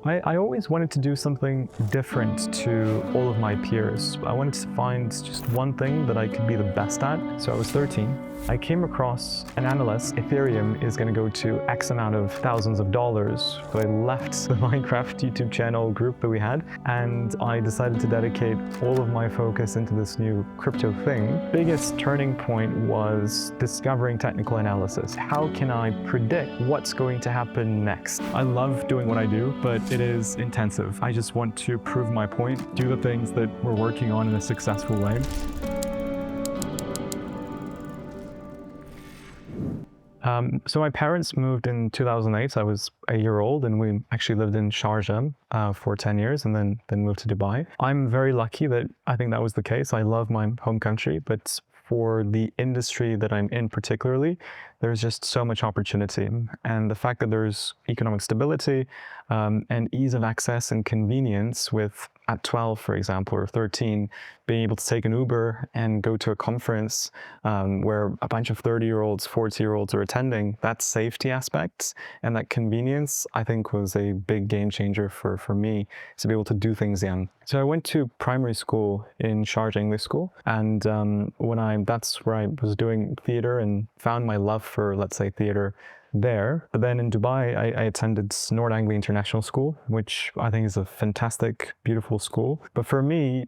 I always wanted to do something different to all of my peers. I wanted to find just one thing that I could be the best at. So I was 13. I came across an analyst. Ethereum is going to go to X amount of thousands of dollars. So I left the Minecraft YouTube channel group that we had, and I decided to dedicate all of my focus into this new crypto thing. Biggest turning point was discovering technical analysis. How can I predict what's going to happen next? I love doing what I do, but it is intensive. I just want to prove my point, do the things that we're working on in a successful way. So my parents moved in 2008. I was a year old, and we actually lived in Sharjah for 10 years and then moved to Dubai. I'm very lucky that I think that was the case. I love my home country, but for the industry that I'm in particularly, there's just so much opportunity. And the fact that there's economic stability and ease of access and convenience with, at 12, for example, or 13, being able to take an Uber and go to a conference where a bunch of 30-year-olds, 40-year-olds are attending, that safety aspect and that convenience, I think, was a big game changer for me to be able to do things young. So I went to primary school in Sharjah English School, and that's where I was doing theater and found my love for, let's say, theater there. But then in Dubai, I attended North Anglia International School, which I think is a fantastic, beautiful school. But for me,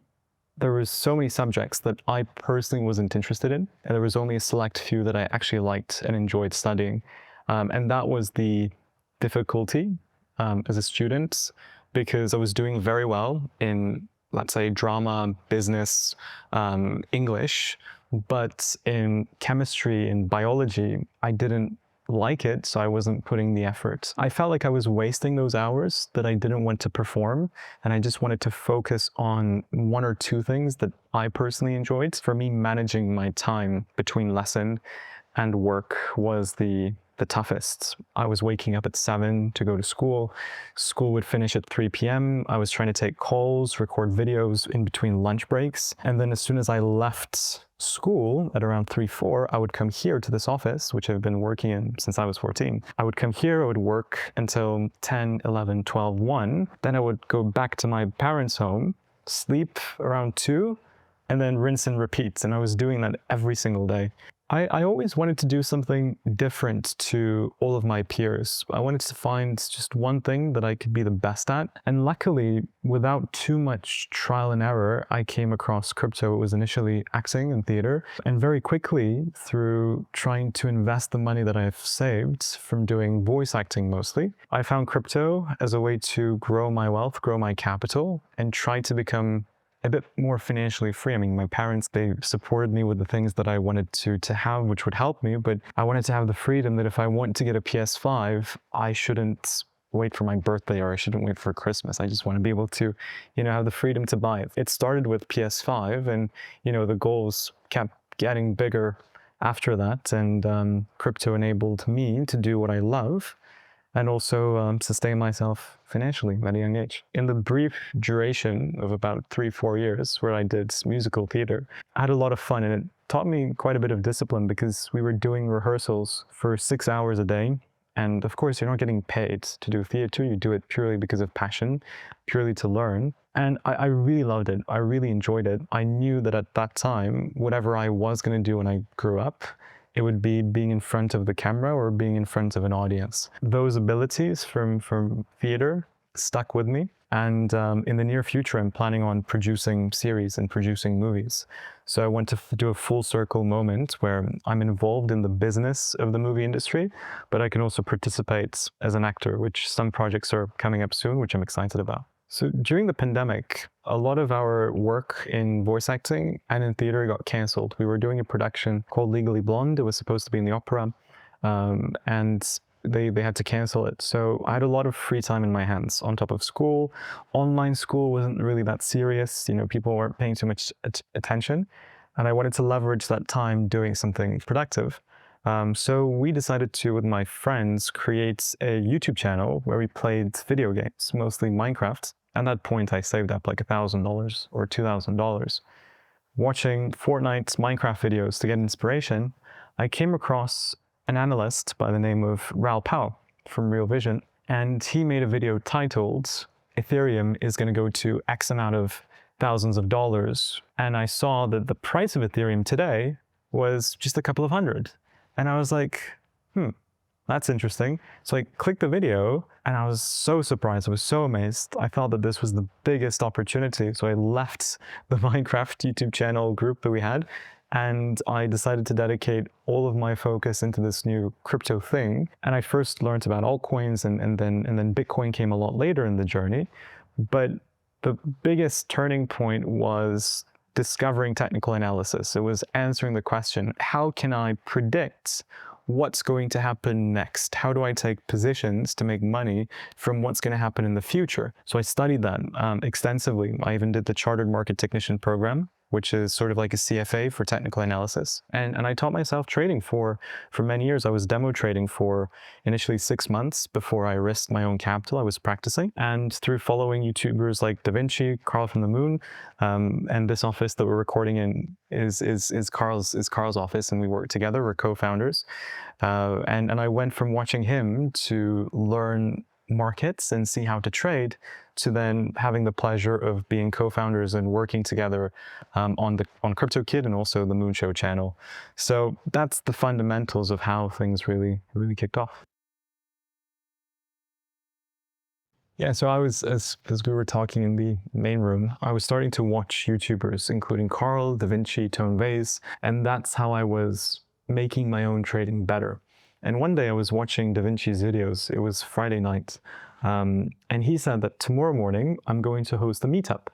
there was so many subjects that I personally wasn't interested in, and there was only a select few that I actually liked and enjoyed studying. And that was the difficulty as a student, because I was doing very well in, let's say, drama, business, English, but in chemistry and biology, I didn't like it, so I wasn't putting the effort. I felt like I was wasting those hours that I didn't want to perform, and I just wanted to focus on one or two things that I personally enjoyed. For me, managing my time between lesson and work was the toughest. I was waking up at 7 to go to school. School would finish at 3 p.m. I was trying to take calls, record videos in between lunch breaks. And then as soon as I left school at around 3-4, I would come here to this office, which I've been working in since I was 14. I would come here, I would work until 10, 11, 12, 1. Then I would go back to my parents' home, sleep around 2, and then rinse and repeat. And I was doing that every single day. I always wanted to do something different to all of my peers. I wanted to find just one thing that I could be the best at. And luckily, without too much trial and error, I came across crypto. It was initially acting and theater. And very quickly, through trying to invest the money that I've saved from doing voice acting mostly, I found crypto as a way to grow my wealth, grow my capital, and try to become a bit more financially free. I mean, my parents, they supported me with the things that I wanted to have, which would help me, but I wanted to have the freedom that if I want to get a PS5, I shouldn't wait for my birthday, or I shouldn't wait for Christmas. I just want to be able to, have the freedom to buy it. It started with PS5, and, the goals kept getting bigger after that, and crypto enabled me to do what I love, and also sustain myself financially at a young age. In the brief duration of about 3-4 years where I did musical theater, I had a lot of fun, and it taught me quite a bit of discipline, because we were doing rehearsals for 6 hours a day. And of course, you're not getting paid to do theater. You do it purely because of passion, purely to learn. And I really loved it. I really enjoyed it. I knew that at that time, whatever I was going to do when I grew up, it would be being in front of the camera or being in front of an audience. Those abilities from theater stuck with me. And in the near future, I'm planning on producing series and producing movies. So I want to do a full circle moment where I'm involved in the business of the movie industry, but I can also participate as an actor, which some projects are coming up soon, which I'm excited about. So during the pandemic, a lot of our work in voice acting and in theater got canceled. We were doing a production called Legally Blonde. It was supposed to be in the opera, and they had to cancel it. So I had a lot of free time in my hands on top of school. Online school wasn't really that serious. People weren't paying too much attention, and I wanted to leverage that time doing something productive. So we decided to, with my friends, create a YouTube channel where we played video games, mostly Minecraft. At that point, I saved up like $1,000 or $2,000. Watching Fortnite Minecraft videos to get inspiration, I came across an analyst by the name of Raoul Pao from Real Vision, And he made a video titled, Ethereum is going to go to X amount of thousands of dollars. And I saw that the price of Ethereum today was just a couple of hundred. And I was like, that's interesting. So I clicked the video and I was so surprised. I was so amazed. I felt that this was the biggest opportunity. So I left the Minecraft YouTube channel group that we had, and I decided to dedicate all of my focus into this new crypto thing. And I first learned about altcoins, and then Bitcoin came a lot later in the journey. But the biggest turning point was discovering technical analysis. It was answering the question, how can I predict what's going to happen next? How do I take positions to make money from what's going to happen in the future? So I studied that extensively. I even did the Chartered Market Technician program, which is sort of like a CFA for technical analysis. And I taught myself trading for many years. I was demo trading for initially 6 months before I risked my own capital. I was practicing. And through following YouTubers like Da Vinci, Carl from the Moon, and this office that we're recording in is Carl's office, and we work together. We're co-founders. And I went from watching him to learn markets and see how to trade, to then having the pleasure of being co-founders and working together on Crypto Kid and also the Moon Show channel. So that's the fundamentals of how things really kicked off. Yeah, so I was, as we were talking in the main room, I was starting to watch YouTubers, including Carl, Da Vinci, Tone Vase, and that's how I was making my own trading better. And one day I was watching Da Vinci's videos. It was Friday night. And he said that tomorrow morning, I'm going to host a meetup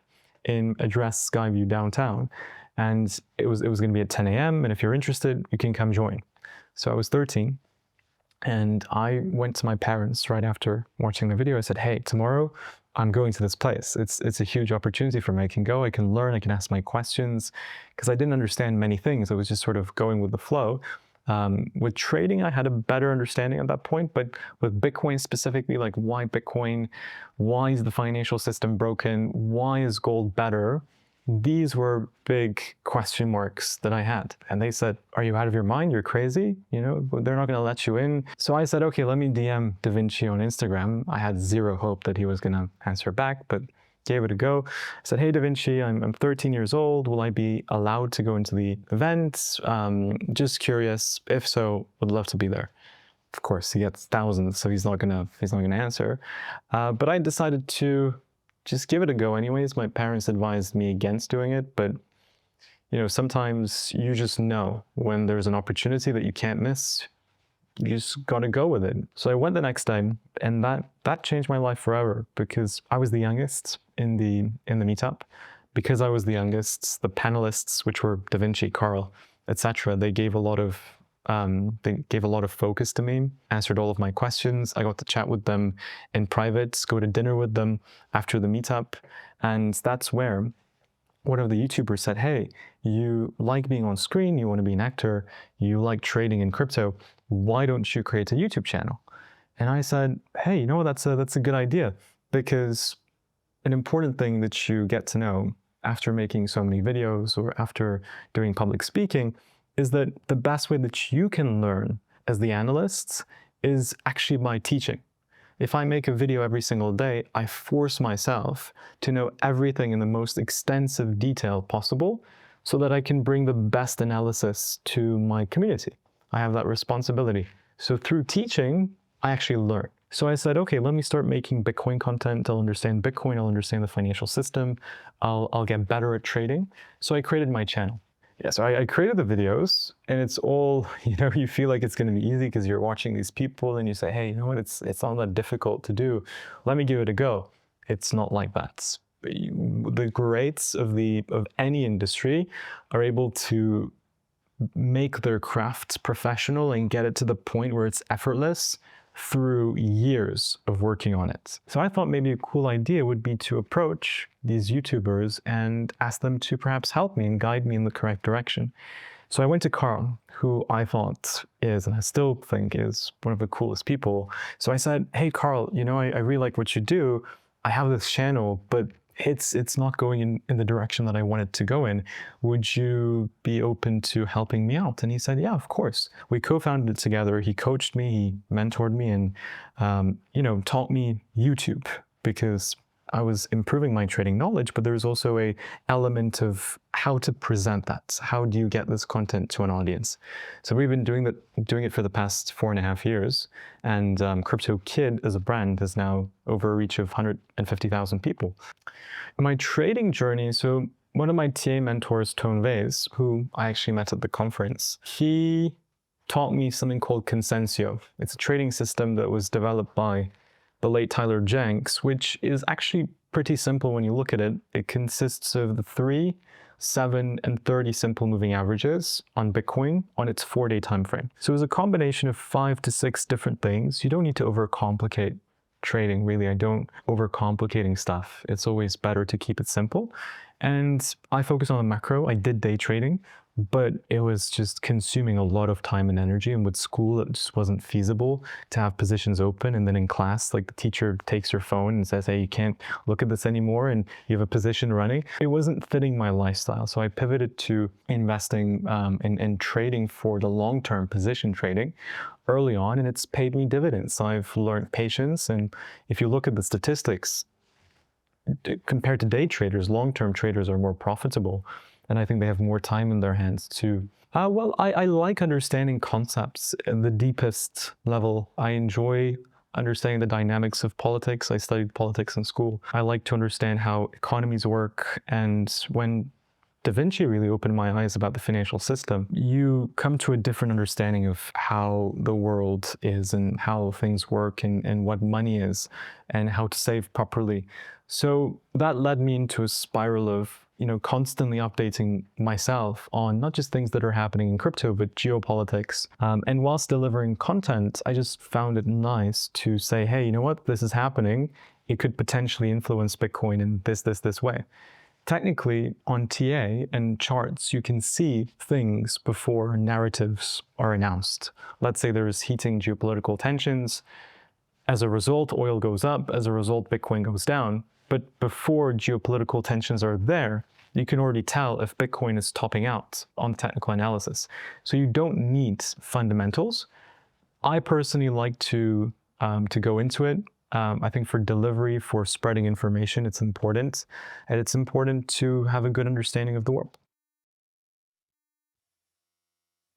in Address Skyview downtown. And it was going to be at 10 a.m. And if you're interested, you can come join. So I was 13. And I went to my parents right after watching the video. I said, hey, tomorrow I'm going to this place. It's a huge opportunity for me. I can go, I can learn, I can ask my questions, because I didn't understand many things. I was just sort of going with the flow. With trading, I had a better understanding at that point, but with Bitcoin specifically, like why Bitcoin, why is the financial system broken, why is gold better? These were big question marks that I had. And they said, are you out of your mind? You're crazy? You know, they're not going to let you in. So I said, okay, let me DM Da Vinci on Instagram. I had zero hope that he was going to answer back, but gave it a go. I said, hey, Da Vinci, I'm 13 years old. Will I be allowed to go into the event? Just curious. If so, would love to be there. Of course, he gets thousands, so he's not gonna answer. But I decided to just give it a go anyways. My parents advised me against doing it, but you know, sometimes you just know when there's an opportunity that you can't miss. You just gotta go with it. So I went the next time, and that changed my life forever, because I was the youngest in the meetup. Because I was the youngest, the panelists, which were Da Vinci, Carl, etc., they gave a lot of focus to me, answered all of my questions. I got to chat with them in private, go to dinner with them after the meetup. And that's where one of the YouTubers said, hey, you like being on screen, you want to be an actor, you like trading in crypto, why don't you create a YouTube channel? And I said, hey, you know what, that's a good idea, because an important thing that you get to know after making so many videos or after doing public speaking is that the best way that you can learn as the analysts is actually by teaching. If I make a video every single day, I force myself to know everything in the most extensive detail possible so that I can bring the best analysis to my community. I have that responsibility. So through teaching, I actually learn. So I said, okay, let me start making Bitcoin content. I'll understand Bitcoin, I'll understand the financial system, I'll get better at trading. So I created my channel. Yeah, so I created the videos, and it's all, you know, you feel like it's going to be easy because you're watching these people and you say, hey, you know what, it's not that difficult to do. Let me give it a go. It's not like that. The greats of any industry are able to make their crafts professional and get it to the point where it's effortless through years of working on it. So I thought maybe a cool idea would be to approach these YouTubers and ask them to perhaps help me and guide me in the correct direction. So I went to Carl, who I thought is, and I still think is, one of the coolest people. So I said, hey, Carl, you know, I really like what you do. I have this channel, but it's not going in the direction that I wanted to go in. Would you be open to helping me out? And he said, yeah, of course. We co-founded it together. He coached me, he mentored me, and taught me YouTube, because I was improving my trading knowledge, but there's also a element of how to present that. How do you get this content to an audience? So we've been doing it for the past 4.5 years, and Crypto Kid as a brand has now over a reach of 150,000 people. My trading journey, so one of my TA mentors, Tone Vase, who I actually met at the conference, he taught me something called Consensio. It's a trading system that was developed by the late Tyler Jenks, which is actually pretty simple when you look at it. It consists of the 3, 7, and 30 simple moving averages on Bitcoin on its 4-day time frame. So it's a combination of 5 to 6 different things. You don't need to overcomplicate trading, really. I don't overcomplicating stuff. It's always better to keep it simple. And I focus on the macro. I did day trading, but it was just consuming a lot of time and energy. And with school, it just wasn't feasible to have positions open. And then in class, like, the teacher takes your phone and says, hey, you can't look at this anymore, and you have a position running. It wasn't fitting my lifestyle. So I pivoted to investing in trading for the long-term position trading early on, and it's paid me dividends. I've learned patience. And if you look at the statistics, compared to day traders, long-term traders are more profitable. And I think they have more time in their hands too. Well, I like understanding concepts at the deepest level. I enjoy understanding the dynamics of politics. I studied politics in school. I like to understand how economies work. And when Da Vinci really opened my eyes about the financial system, you come to a different understanding of how the world is and how things work, and what money is and how to save properly. So that led me into a spiral of constantly updating myself on not just things that are happening in crypto, but geopolitics. And whilst delivering content, I just found it nice to say, hey, you know what, this is happening. It could potentially influence Bitcoin in this way. Technically, on TA and charts, you can see things before narratives are announced. Let's say there's heating geopolitical tensions. As a result, oil goes up. As a result, Bitcoin goes down. But before geopolitical tensions are there, you can already tell if Bitcoin is topping out on technical analysis. So you don't need fundamentals. I personally like to go into it. I think for delivery, for spreading information, it's important. And it's important to have a good understanding of the world.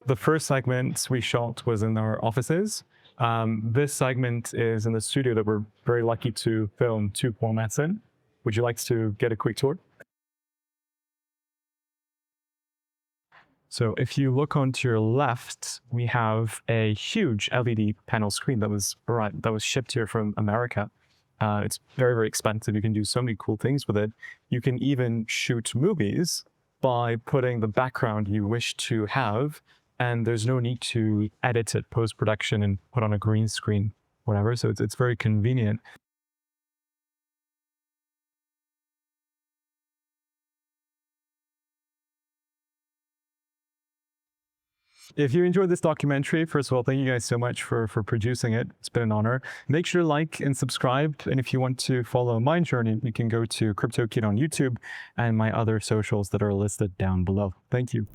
The first segment we shot was in our offices. This segment is in the studio that we're very lucky to film 2 formats in. Would you like to get a quick tour? So if you look onto your left, we have a huge LED panel screen that was shipped here from America. It's very, very expensive. You can do so many cool things with it. You can even shoot movies by putting the background you wish to have, and there's no need to edit it post-production and put on a green screen, whatever. So it's very convenient. If you enjoyed this documentary, first of all, thank you guys so much for producing it. It's been an honor. Make sure to like and subscribe. And if you want to follow my journey, you can go to Crypto Kid on YouTube and my other socials that are listed down below. Thank you.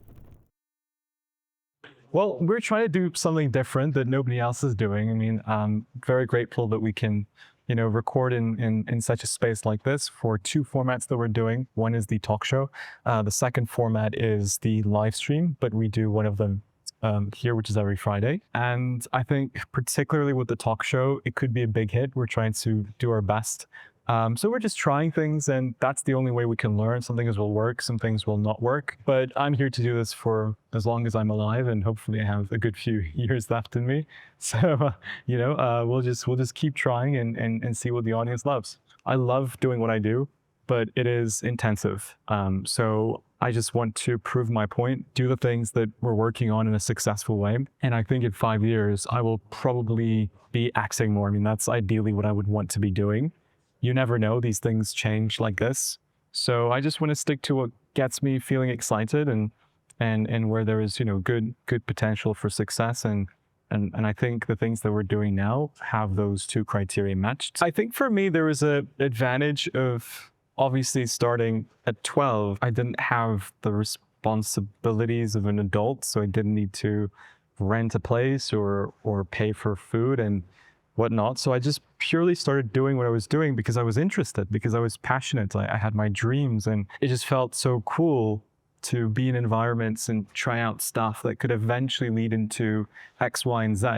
Well, we're trying to do something different that nobody else is doing. I mean, I'm very grateful that we can record in such a space like this for 2 formats that we're doing. One is the talk show. The second format is the live stream, but we do one of them here, which is every Friday. And I think particularly with the talk show, it could be a big hit. We're trying to do our best. So we're just trying things, and that's the only way we can learn. Some things will work, some things will not work. But I'm here to do this for as long as I'm alive, and hopefully I have a good few years left in me. So, we'll just keep trying and see what the audience loves. I love doing what I do, but it is intensive. So I just want to prove my point, do the things that we're working on in a successful way. And I think in 5 years, I will probably be acting more. I mean, that's ideally what I would want to be doing. You never know, these things change like this. So I just want to stick to what gets me feeling excited and where there is, good potential for success. And I think the things that we're doing now have those 2 criteria matched. I think for me, there was an advantage of obviously starting at 12, I didn't have the responsibilities of an adult, so I didn't need to rent a place or pay for food and whatnot. So I just purely started doing what I was doing because I was interested, because I was passionate. I had my dreams, and it just felt so cool to be in environments and try out stuff that could eventually lead into X, Y, and Z.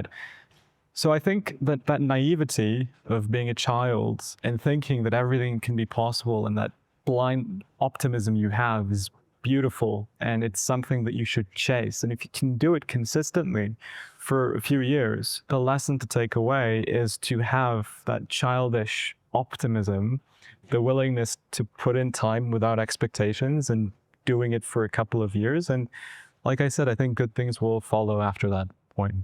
So I think that that naivety of being a child and thinking that everything can be possible, and that blind optimism you have, is beautiful, and it's something that you should chase. And if you can do it consistently for a few years, the lesson to take away is to have that childish optimism, the willingness to put in time without expectations and doing it for a couple of years. And like I said, I think good things will follow after that point.